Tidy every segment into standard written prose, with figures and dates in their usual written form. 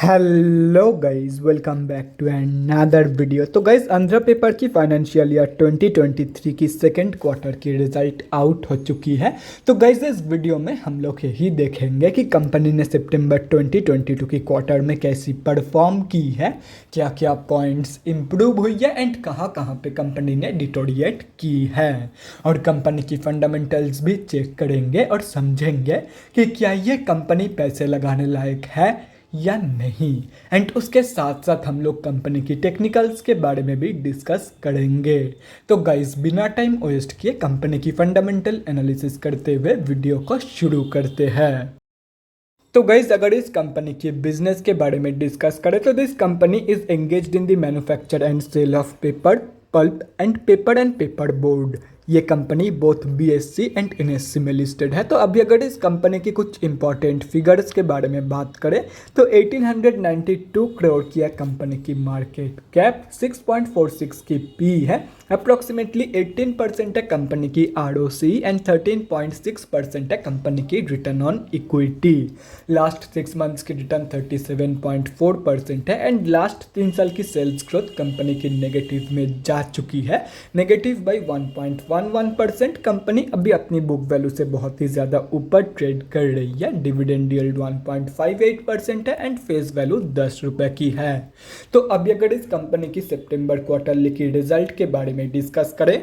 Hello guys, welcome back to another video. तो guys, Andhra Paper की financial year 2023 की second quarter की result out हो चुकी है। तो गाइस, इस वीडियो में हम लोग यही देखेंगे कि कंपनी ने सितंबर 2022 की क्वार्टर में कैसी परफॉर्म की है, क्या क्या पॉइंट्स इंप्रूव हुई है एंड कहाँ कहाँ पे कंपनी ने डिटोरिएट की है। और कंपनी की फंडामेंटल्स भी चेक करेंगे और समझेंगे कि क्या ये कंपनी पैसे लगाने लायक है या नहीं। एंड उसके साथ साथ हम लोग कंपनी की टेक्निकल्स के बारे में भी डिस्कस करेंगे। तो गाइस, बिना टाइम वेस्ट किए कंपनी की फंडामेंटल एनालिसिस करते हुए वीडियो को शुरू करते हैं। तो गाइस, अगर इस कंपनी की बिजनेस के बारे में डिस्कस करें तो this company is engaged in the manufacture and sale of paper, pulp and paper board. ये company both BSC and NSC में लिस्टेड है। तो अभी अगर इस कंपनी की कुछ इंपॉर्टेंट फिगर्स के बारे में बात करें तो 1892 करोड़ की है कंपनी की मार्केट कैप, 6.46 की पी है, अप्रोक्सीमेटली 18% है कंपनी की आरओसी एंड 13.6% है कंपनी की return on equity. Last 6 months की रिटर्न 37.4% है एंड लास्ट 3 साल की सेल्स ग्रोथ कंपनी की नेगेटिव में जा चुकी है, नेगेटिव बाई 1.11%। कंपनी अभी अपनी बुक वैल्यू से बहुत ही ज़्यादा ऊपर ट्रेड कर रही है। डिविडेंड यील्ड 1.58% है एंड फेस वैल्यू 10 रुपये की है। तो अभी अगर इस कंपनी की सितंबर क्वार्टरली की रिजल्ट के बारे में डिस्कस करें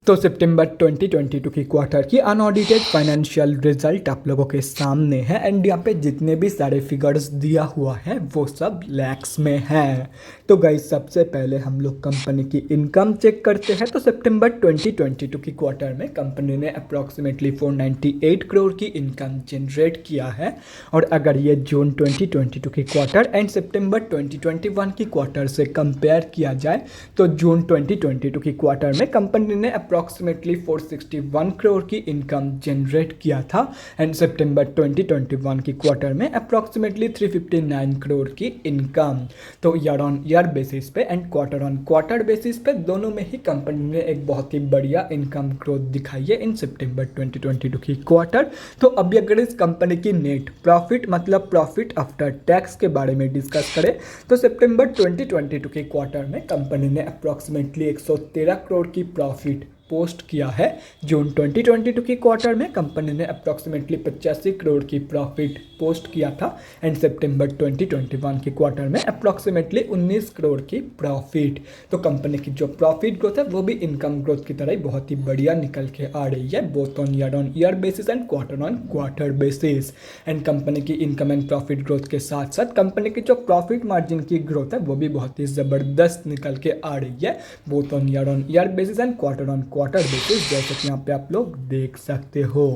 तो सितंबर 2022 की क्वार्टर की अनऑडिटेड फाइनेंशियल रिजल्ट आप लोगों के सामने है एंड यहाँ पे जितने भी सारे फिगर्स दिया हुआ है वो सब लैक्स में है। तो गाइस, सबसे पहले हम लोग कंपनी की इनकम चेक करते हैं। तो सितंबर 2022 की क्वार्टर में कंपनी ने अप्रॉक्सीमेटली 498 करोड़ की इनकम जनरेट किया है। और अगर ये जून 2022 की क्वार्टर एंड सितंबर 2021 की क्वार्टर से कंपेयर किया जाए तो जून 2022 की क्वार्टर में कंपनी ने अप्रॉक्सीमेटली 461 करोड़ की इनकम जनरेट किया था एंड सितंबर 2021 की क्वार्टर में अप्रॉक्सीमेटली 359 करोड़ की इनकम। तो ईयर ऑन ईयर बेसिस पे and quarter on quarter basis पे दोनों में ही कंपनी ने एक बहुत ही बढ़िया इनकम ग्रोथ दिखाई है इन सितंबर 2022 की क्वार्टर। तो अभी अगर इस कंपनी की नेट प्रॉफिट मतलब प्रॉफिट आफ्टर टैक्स के बारे में डिस्कस करें तो सितंबर 2022 के क्वार्टर में कंपनी ने अप्रॉक्सीमेटली 113 करोड़ की प्रॉफिट पोस्ट किया है। जून 2022 की क्वार्टर में कंपनी ने अप्रॉक्सीमेटली 85 करोड़ की प्रॉफिट पोस्ट किया था एंड सितंबर 2021 की क्वार्टर में अप्रॉक्सीमेटली 19 करोड़ की प्रॉफिट। तो कंपनी की जो प्रॉफिट ग्रोथ है वो भी इनकम ग्रोथ की तरह ही बहुत ही बढ़िया निकल के आ रही है, both on year basis and quarter on quarter basis. And company की इनकम एंड प्रॉफिट ग्रोथ के साथ साथ कंपनी की जो प्रॉफिट मार्जिन की ग्रोथ है वो भी बहुत ही ज़बरदस्त निकल के आ रही है, both on year basis and quarter on quarter basis, जैसे कि यहाँ पे आप लोग देख सकते हो।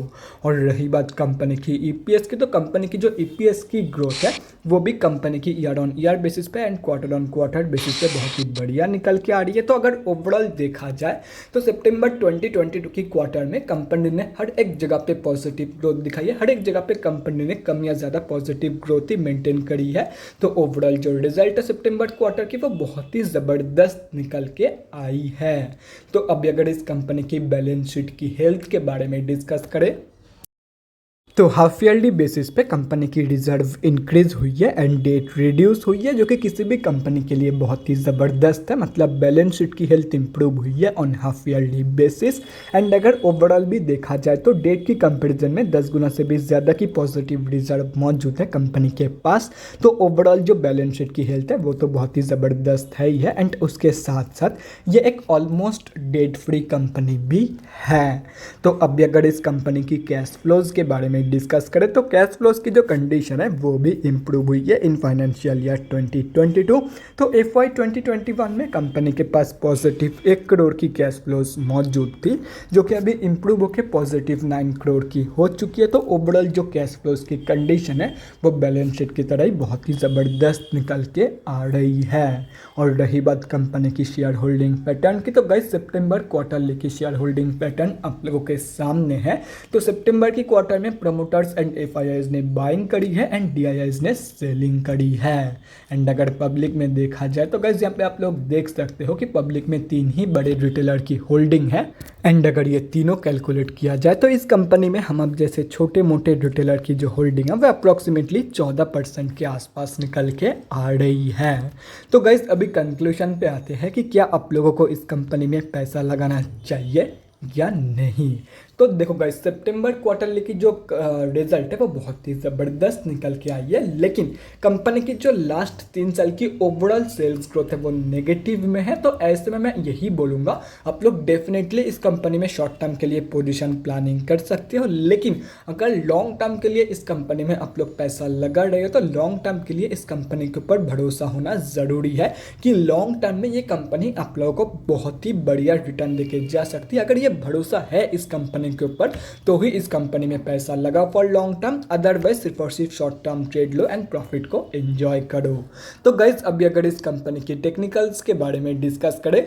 और रही बात कंपनी की ईपीएस की, तो कंपनी की जो ईपीएस की ग्रोथ है वो भी कंपनी की ईयर ऑन ईयर बेसिस पे and quarter on quarter basis पे बहुत ही बढ़िया निकल के आ रही है। तो अगर ओवरऑल देखा जाए तो सितंबर 2022 की क्वार्टर में कंपनी ने हर एक जगह पे पॉजिटिव ग्रोथ दिखाई है, हर एक जगह पे कंपनी ने कम या ज़्यादा पॉजिटिव ग्रोथ ही मेंटेन करी है। तो ओवरऑल जो रिजल्ट है सितंबर क्वार्टर की वो बहुत ही ज़बरदस्त निकल के आई है। तो अभी अगर इस कंपनी की बैलेंस शीट की हेल्थ के बारे में डिस्कस करें तो हाफ ईयरली बेसिस पे कंपनी की रिजर्व इंक्रीज हुई है एंड डेट रिड्यूस हुई है, जो कि किसी भी कंपनी के लिए बहुत ही ज़बरदस्त है। मतलब बैलेंस शीट की हेल्थ इंप्रूव हुई है on half yearly basis. And अगर ओवरऑल भी देखा जाए तो डेट की कंपैरिजन में 10 गुना से भी ज़्यादा की पॉजिटिव रिजर्व मौजूद है कंपनी के पास। तो ओवरऑल जो बैलेंस शीट की हेल्थ है वो तो बहुत ही ज़बरदस्त है ही है एंड उसके साथ साथ ये एक ऑलमोस्ट डेट फ्री कंपनी भी है। तो अभी अगर इस कंपनी की कैश फ्लोज के बारे में डिस्कस करें तो कैश फ्लोज की जो कंडीशन है वो भी इम्प्रूव हुई है इन फाइनेंशियल ईयर 2022। तो एफवाई 2021 में कंपनी के पास पॉजिटिव 1 करोड़ की कैश फ्लोज मौजूद थी, जो कि अभी इम्प्रूव होकर पॉजिटिव 9 करोड़ की हो चुकी है। तो ओवरऑल जो कैश फ्लोज की कंडीशन है वो बैलेंस शीट की तरह ही बहुत ही ज़बरदस्त निकल के आ रही है। और रही बात कंपनी की शेयर होल्डिंग पैटर्न की, तो गाइस सितंबर क्वार्टरली की शेयर होल्डिंग पैटर्न आप लोगों के सामने है। तो सितंबर की क्वार्टर में प्रोमोटर्स एंड एफआईआईज ने बाइंग करी है एंड डीआईआईज ने सेलिंग करी है। एंड अगर पब्लिक में देखा जाए तो गाइस यहाँ पे आप लोग देख सकते हो कि पब्लिक में 3 ही बड़े रिटेलर की होल्डिंग है। एंड अगर ये तीनों कैलकुलेट किया जाए तो इस कंपनी में हम अब जैसे छोटे मोटे रिटेलर की जो होल्डिंग है वह अप्रॉक्सीमेटली 14% के आसपास निकल के आ रही है। तो गाइस अभी कंक्लूजन पे आते हैं कि क्या आप लोगों को इस कंपनी में पैसा लगाना चाहिए या नहीं। तो देखो गाइस, सितंबर क्वार्टरली की जो रिजल्ट है वो बहुत ही ज़बरदस्त निकल के आई है, लेकिन कंपनी की जो लास्ट 3 साल की ओवरऑल सेल्स ग्रोथ है वो नेगेटिव में है। तो ऐसे में मैं यही बोलूँगा, आप लोग डेफिनेटली इस कंपनी में शॉर्ट टर्म के लिए पोजीशन प्लानिंग कर सकते हो, लेकिन अगर लॉन्ग टर्म के लिए इस कंपनी में आप लोग पैसा लगा रहे हो तो लॉन्ग टर्म के लिए इस कंपनी के ऊपर भरोसा होना ज़रूरी है कि लॉन्ग टर्म में ये कंपनी आप लोगों को बहुत ही बढ़िया रिटर्न देके जा सकती है। अगर ये भरोसा है इस कंपनी के ऊपर तो ही इस कंपनी में पैसा लगा फॉर लॉन्ग टर्म, अदरवाइज सिर्फ और सिर्फ short term trade low and profit को एंजॉय करो। तो गाइज अभी अगर इस कंपनी की टेक्निकल्स के बारे में डिस्कस करें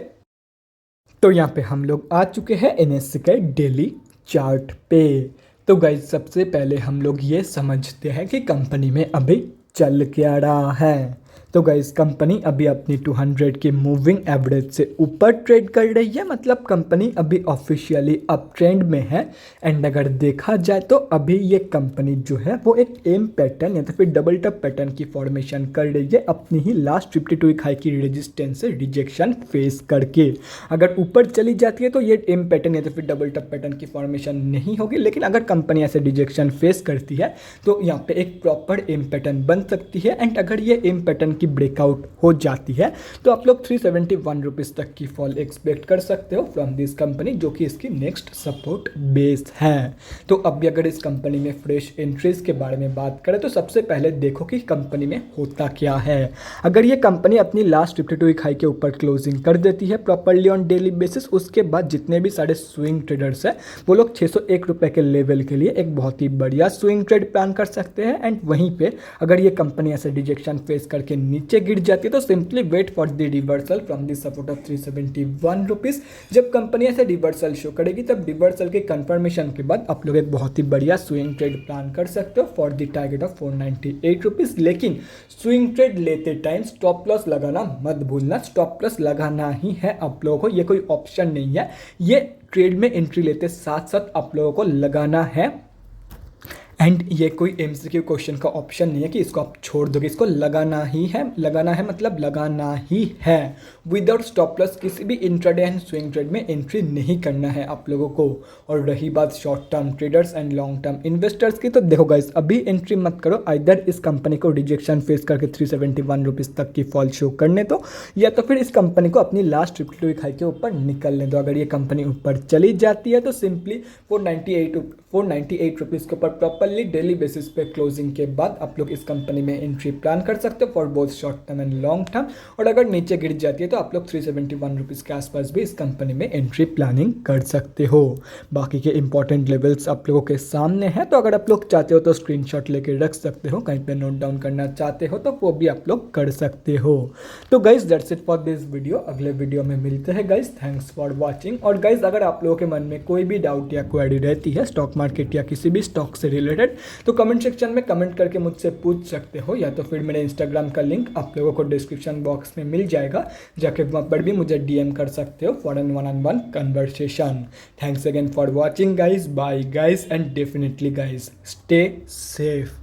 तो यहाँ पे हम लोग आ चुके हैं एनएससी के डेली चार्ट पे। तो गाइज सबसे पहले हम लोग ये समझते हैं कि कंपनी में अभी चल क्या रहा है। तो गाइस कंपनी अभी अपनी 200 की मूविंग एवरेज से ऊपर ट्रेड कर रही है, मतलब कंपनी अभी ऑफिशियली अप ट्रेंड में है। एंड अगर देखा जाए तो अभी ये कंपनी जो है वो एक एम पैटर्न या तो फिर डबल टॉप पैटर्न की फॉर्मेशन कर रही है अपनी ही लास्ट 52 वीक हाई की रेजिस्टेंस से रिजेक्शन फेस करके। अगर ऊपर चली जाती है तो ये एम पैटर्न या तो फिर डबल टॉप पैटर्न की फॉर्मेशन नहीं होगी, लेकिन अगर कंपनी ऐसे रिजेक्शन फेस करती है तो यहाँ पे एक प्रॉपर एम पैटर्न बन सकती है। एंड अगर ये एम पैटर्न की ब्रेकआउट हो जाती है तो आप लोग 371 रुपीज़ तक की फॉल एक्सपेक्ट कर सकते हो फ्रॉम दिस कंपनी, जो कि इसकी नेक्स्ट सपोर्ट बेस है। तो अभी अगर इस कंपनी में फ्रेश एंट्रीज के बारे में बात करें तो सबसे पहले देखो कि कंपनी में होता क्या है। अगर ये कंपनी अपनी लास्ट 52 वीक हाई के ऊपर क्लोजिंग कर देती है प्रॉपरली ऑन डेली बेसिस, उसके बाद जितने भी सारे स्विंग ट्रेडर्स हैं वो लोग 601 रुपये के लेवल के लिए एक बहुत ही बढ़िया स्विंग ट्रेड प्लान कर सकते हैं। एंड वहीं पे अगर ये कंपनी ऐसे रिजेक्शन फेस करके नीचे गिर जाती है तो simply wait for the reversal from the support of 371 rupees. जब कंपनी ऐसे रिवर्सल शो करेगी तब रिवर्सल के कंफर्मेशन के बाद आप लोग एक बहुत ही बढ़िया स्विंग ट्रेड प्लान कर सकते हो for the target of 498 rupees. लेकिन स्विंग ट्रेड लेते टाइम स्टॉप लॉस लगाना मत भूलना, स्टॉप लॉस लगाना ही है आप लोगों को, ये कोई ऑप्शन नहीं है। ये ट्रेड में एंट्री लेते साथ साथ आप लोगों को लगाना है। एंड ये कोई एमसीक्यू क्वेश्चन का ऑप्शन नहीं है कि इसको आप छोड़ दोगे, इसको लगाना ही है। लगाना है मतलब लगाना ही है। विदाउट स्टॉप लॉस किसी भी इंट्राडे एंड स्विंग ट्रेड में एंट्री नहीं करना है आप लोगों को। और रही बात short term traders and long term investors की, तो देखो गाइस अभी एंट्री मत करो, आइदर इस कंपनी को रिजेक्शन फेस करके 371 रुपीज़ तक की फॉल शो करने दो, या तो फिर इस कंपनी को अपनी लास्ट 52 वीक हाई के ऊपर निकलने दो। अगर ये कंपनी ऊपर चली जाती है तो सिंपली 498 रुपीज़ के ऊपर प्रॉपरली डेली बेसिस पे क्लोजिंग के बाद आप लोग इस कंपनी में एंट्री प्लान कर सकते हो for both short term and long term. और अगर नीचे गिर जाती है तो आप लोग 371 रुपीज़ के आसपास भी इस कंपनी में एंट्री प्लानिंग कर सकते हो। बाकी के इंपॉर्टेंट लेवल्स आप लोगों के सामने हैं, तो अगर आप लोग चाहते हो तो स्क्रीनशॉट लेके रख सकते हो, कहीं पे नोट डाउन करना चाहते हो तो वो भी आप लोग कर सकते हो। तो guys that's it for this video, अगले वीडियो में मिलते हैं गाइज। Thanks for watching. और गाइज अगर आप लोगों के मन में कोई भी डाउट या क्वेरी रहती है स्टॉक मार्केट या किसी भी स्टॉक से रिलेटेड तो कमेंट सेक्शन में कमेंट करके मुझसे पूछ सकते हो, या तो फिर मेरे इंस्टाग्राम का लिंक आप लोगों को डिस्क्रिप्शन बॉक्स में मिल जाएगा, जाके वहाँ पर भी मुझे डीएम कर सकते हो for an 1-on-1 conversation. Thanks again for watching guys, bye guys and definitely guys stay safe.